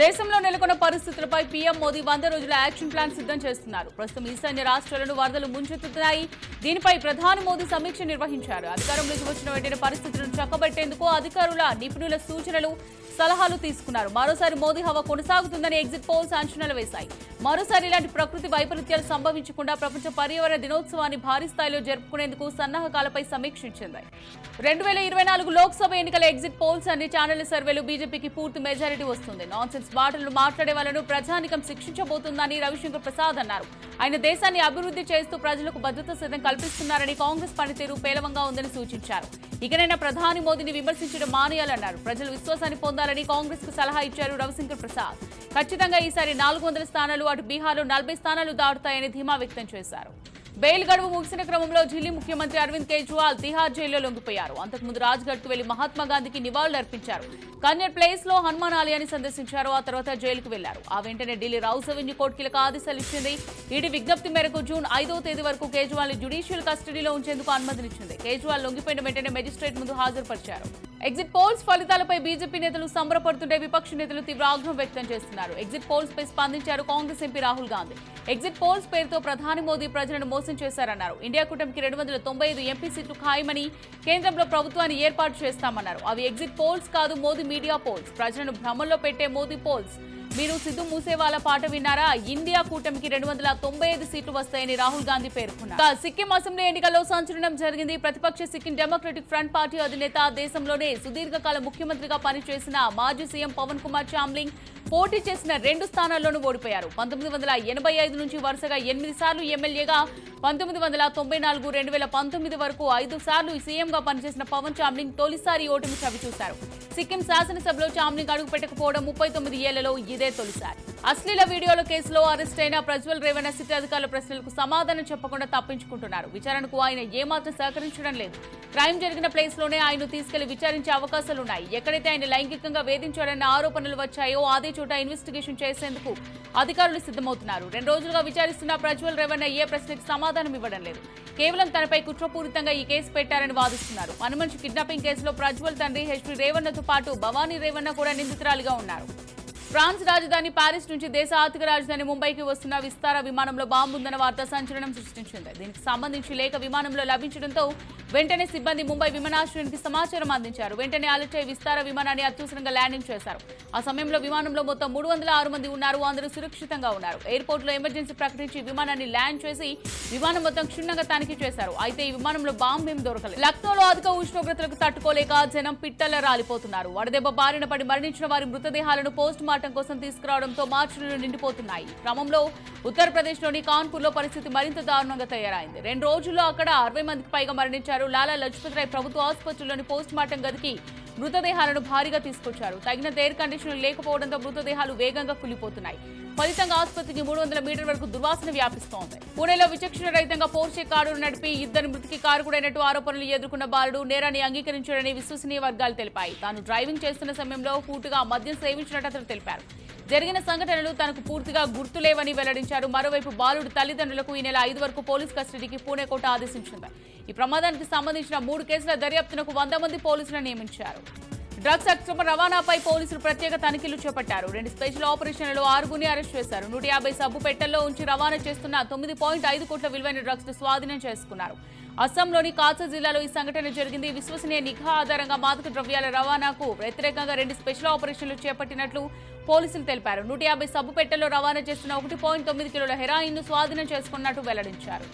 దేశంలో నెలకొన్న పరిస్థితులపై పీఎం మోదీ 100 రోజుల యాక్షన్ ప్లాన్ సిద్ధం చేస్తున్నారు. ప్రస్తుతం ఈశాన్య రాష్ట్రాలను వరదలు ముంచెత్తుతున్నాయి. దీనిపై ప్రధాని మోదీ సమీక్ష నిర్వహించారు. అధికారంలోకి వచ్చిన వెంటనే పరిస్థితులను చక్కబెట్టేందుకు అధికారుల నిపుణుల సూచనలు సలహాలు తీసుకున్నారు. మరోసారి మోదీ హవా కొనసాగుతుందని ఎగ్జిట్ పోల్స్ అంచనాలు వేశాయి. మరోసారి ఇలాంటి ప్రకృతి వైపరీత్యాలు సంభవించకుండా ప్రపంచ పర్యావరణ దినోత్సవాన్ని భారీ స్థాయిలో జరుపుకునేందుకు సన్నాహకాలపై సమీక్షించింది. 2024 లోక్సభ ఎన్నికల ఎగ్జిట్ పోల్స్ అన్ని ఛానళ్ల సర్వేలు బీజేపీకి పూర్తి మెజారిటీ వస్తుంది. నాన్సెన్స్ మాటలను మాట్లాడే వాళ్లను ప్రజానికం శిక్షించబోతుందని రవిశంకర్ ప్రసాద్ అన్నారు. ఆయన దేశాన్ని అభివృద్ధి చేస్తూ ప్రజలకు భద్రత సిద్ధం కల్పిస్తున్నారని, కాంగ్రెస్ పనితీరు పేలవంగా ఉందని సూచించారు. ఇకనైనా ప్రధాని మోదీని విమర్శించడం మానేయాలన్నారు. ప్రజలు విశ్వాసాన్ని పొందాలని కాంగ్రెస్ కు సలహా ఇచ్చారు రవిశంకర్ ప్రసాద్. ఖచ్చితంగా ఈసారి 400 స్థానాలు, అటు బీహార్లో 40 స్థానాలు దాటుతాయని ధీమా వ్యక్తం చేశారు. బెయిల్ గడువు ముగిసిన క్రమంలో ఢిల్లీ ముఖ్యమంత్రి అరవింద్ కేజ్రీవాల్ తిహార్ జైల్లో లొంగిపోయారు. అంతకుముందు రాజ్ఘాట్ కు వెళ్లి మహాత్మాగాంధీకి నివాళులర్పించారు. కన్యర్ ప్లేస్ లో హనుమాన్ ఆలయాన్ని సందర్శించారు. ఆ తర్వాత జైలుకు వెళ్లారు. ఆ వెంటనే ఢిల్లీ రౌస్ అవెన్యూ కోర్టు కీలక ఆదేశాలు ఇచ్చింది. ఈడీ విజ్ఞప్తి మేరకు జూన్ 5వ తేదీ వరకు కేజ్రీవాల్ ని జ్యుడిషియల్ కస్టడీలో ఉంచేందుకు అనుమతినిచ్చింది. కేజ్రీవాల్ లొంగిపోయిన వెంటనే మెజిస్ట్రేట్ ముందు హాజరుపరిచారు. ఎగ్జిట్ పోల్స్ ఫలితాలపై బీజేపీ నేతలు సంబరపడుతుంటే విపక్ష నేతలు తీవ్ర ఆగ్రహం వ్యక్తం చేస్తున్నారు. ఎగ్జిట్ పోల్స్ పై స్పందించారు Congress MP Rahul Gandhi. Exit polls పేరుతో ప్రధాని మోదీ ప్రజలను మోసం చేశారన్నారు. ఇండియా కూటమికి 295 ఎంపీ సీట్లు ఖాయమని, కేంద్రంలో ప్రభుత్వాన్ని ఏర్పాటు చేస్తామన్నారు. అవి ఎగ్జిట్ పోల్స్ కాదు, మోదీ మీడియా పోల్స్, ప్రజలను భ్రమంలో పెట్టే మోదీ పోల్స్. మీరు సిద్ధు మూసేవాళ్ల పాట విన్నారా? ఇండియా కూటమికి 295 సీట్లు వస్తాయని రాహుల్ గాంధీ పేర్కొన్నారు. సిక్కిం అసెంబ్లీ ఎన్నికల్లో సంచలనం జరిగింది. ప్రతిపక్ష సిక్కిం డెమోక్రటిక్ ఫ్రంట్ పార్టీ అధినేత, దేశంలోనే సుదీర్ఘకాల ముఖ్యమంత్రిగా పనిచేసిన మాజీ సీఎం పవన్ కుమార్ చామ్లింగ్ పోటీ చేసిన 2 స్థానాల్లోనూ ఓడిపోయారు. 1985 నుంచి వరుసగా 8 సార్లు ఎమ్మెల్యేగా, 1994, 2019 వరకు 5 సార్లు సీఎంగా పనిచేసిన పవన్ చామ్లింగ్ తొలిసారి ఓటమి చవిచూశారు. సిక్కిం శాసనసభలో చామ్లింగ్ అడుగు పెట్టకపోవడం 39 ఏళ్లలో ఇదే తొలిసారి. అశ్లీల వీడియోల కేసులో అరెస్ట్ అయిన ప్రజ్వల్ రేవణ సిట్ అధికారుల ప్రశ్నలకు సమాధానం చెప్పకుండా తప్పించుకుంటున్నారు. విచారణకు ఆయన ఏమాత్రం సహకరించడం లేదు. క్రైమ్ జరిగిన ప్లేస్ లోనే ఆయన తీసుకెళ్లి విచారించే అవకాశాలున్నాయి. ఎక్కడైతే ఆయన లైంగికంగా వేధించాడన్న ఆరోపణలు వచ్చాయో అదే చోట ఇన్వెస్టిగేషన్ చేసేందుకు అధికారులు సిద్ధమవుతున్నారు. 2 రోజులుగా విచారిస్తున్న ప్రజ్వల్ రేవణ ఏ ప్రశ్నకు సమాధానం ఇవ్వడం లేదు. కేవలం తనపై కుట్రపూరితంగా ఈ కేసు పెట్టారని వాదిస్తున్నారు. పనిమనిషి కిడ్నాపింగ్ కేసులో ప్రజ్వల్ తండ్రి హెచ్పీ రేవణతో పాటు భవానీ రేవణ కూడా నిందితురాలిగా ఉన్నారు. ఫ్రాన్స్ రాజధాని ప్యారిస్ నుంచి దేశ ఆర్థిక రాజధాని ముంబైకి వస్తున్న విస్తార విమానంలో బాంబు ఉందన్న వార్త సంచలనం సృష్టించింది. దీనికి సంబంధించి లేఖ విమానంలో లభించడంతో వెంటనే సిబ్బంది ముంబై విమానాశ్రయానికి సమాచారం అందించారు. వెంటనే అలర్ట్ అయి విస్తార విమానాన్ని అత్యవసరంగా ల్యాండింగ్ చేశారు. ఆ సమయంలో విమానంలో మొత్తం 306 మంది ఉన్నారు. అందరూ సురక్షితంగా ఉన్నారు. ఎయిర్పోర్ట్ లో ఎమర్జెన్సీ ప్రకటించి విమానాన్ని ల్యాండ్ చేసి విమానం మొత్తం క్షుణ్ణంగా తనిఖీ చేశారు. అయితే ఈ విమానంలో బాంబు ఏం దొరకలేదు. లక్నోలో అధిక ఉష్ణోగ్రతలకు తట్టుకోలేక జనం పిట్టల రాలిపోతున్నారు. వడదెబ్బ బారిన పడి మరణించిన వారి మృతదేహాలను పోస్ట్ మార్టం కోసం తీసుకురావడంతో మార్చులు నిండిపోతున్నాయి. క్రమంలో ఉత్తరప్రదేశ్లోని కాన్పూర్లో పరిస్థితి మరింత దారుణంగా తయారైంది. 2 రోజుల్లో అక్కడ 60 మందికి పైగా మరణించారు. లాలా లజపత్ రాయ్ ప్రభుత్వ ఆసుపత్రిలోని పోస్ట్ మార్టం గదికి మృతదేహాలను భారీగా తీసుకొచ్చారు. తగినంత ఎయిర్ కండిషన్లు లేకపోవడంతో మృతదేహాలు వేగంగా కులిపోతున్నాయి. ఫలితంగా ఆసుపత్రికి 300 మీటర్ల వరకు దుర్వాసన వ్యాపిస్తోంది. పూణేలో విచక్షణ రహితంగా పోర్షే కారును నడిపి 2 మృతికి కారకుడైనట్టు ఆరోపణలు ఎదుర్కొన్న బాలుడు నేరాన్ని అంగీకరించాడని విశ్వసనీయ వర్గాలు తెలిపాయి. తాను డ్రైవింగ్ చేస్తున్న సమయంలో పూర్తిగా మద్యం సేవించినట్టు అతను తెలిపారు. జరిగిన సంఘటనలు తనకు పూర్తిగా గుర్తులేవని వెల్లడించారు. మరోవైపు బాలుడు తల్లిదండ్రులకు ఈ నెల 5 వరకు పోలీస్ కస్టడీకి పూణే కోర్టు ఆదేశించింది. ఈ ప్రమాదానికి సంబంధించిన 3 కేసుల దర్యాప్తునకు 100 మంది పోలీసులను నియమించారు. డ్రగ్స్ అక్రమ రవాణాపై పోలీసులు ప్రత్యేక తనిఖీలు చేపట్టారు. 2 స్పెషల్ ఆపరేషన్లలో 6గురిని అరెస్ట్ చేశారు. 150 సబ్బు పెట్టెల్లో ఉంచి రవాణా చేస్తున్న 9.5 కోట్ల విలువైన డ్రగ్స్ ను స్వాధీనం చేసుకున్నారు. అస్సాంలోని కాసా జిల్లాలో ఈ సంఘటన జరిగింది. విశ్వసనీయ నిఘా ఆధారంగా మాదక ద్రవ్యాల రవాణాకు వ్యతిరేకంగా 2 స్పెషల్ ఆపరేషన్లు చేపట్టినట్లు పోలీసులు తెలిపారు. 150 సబ్బు పెట్టెల్లో రవాణా చేస్తున్న 1.9 కిలోల హెరాయిన్ ను స్వాధీనం చేసుకున్నట్టు వెల్లడించారు.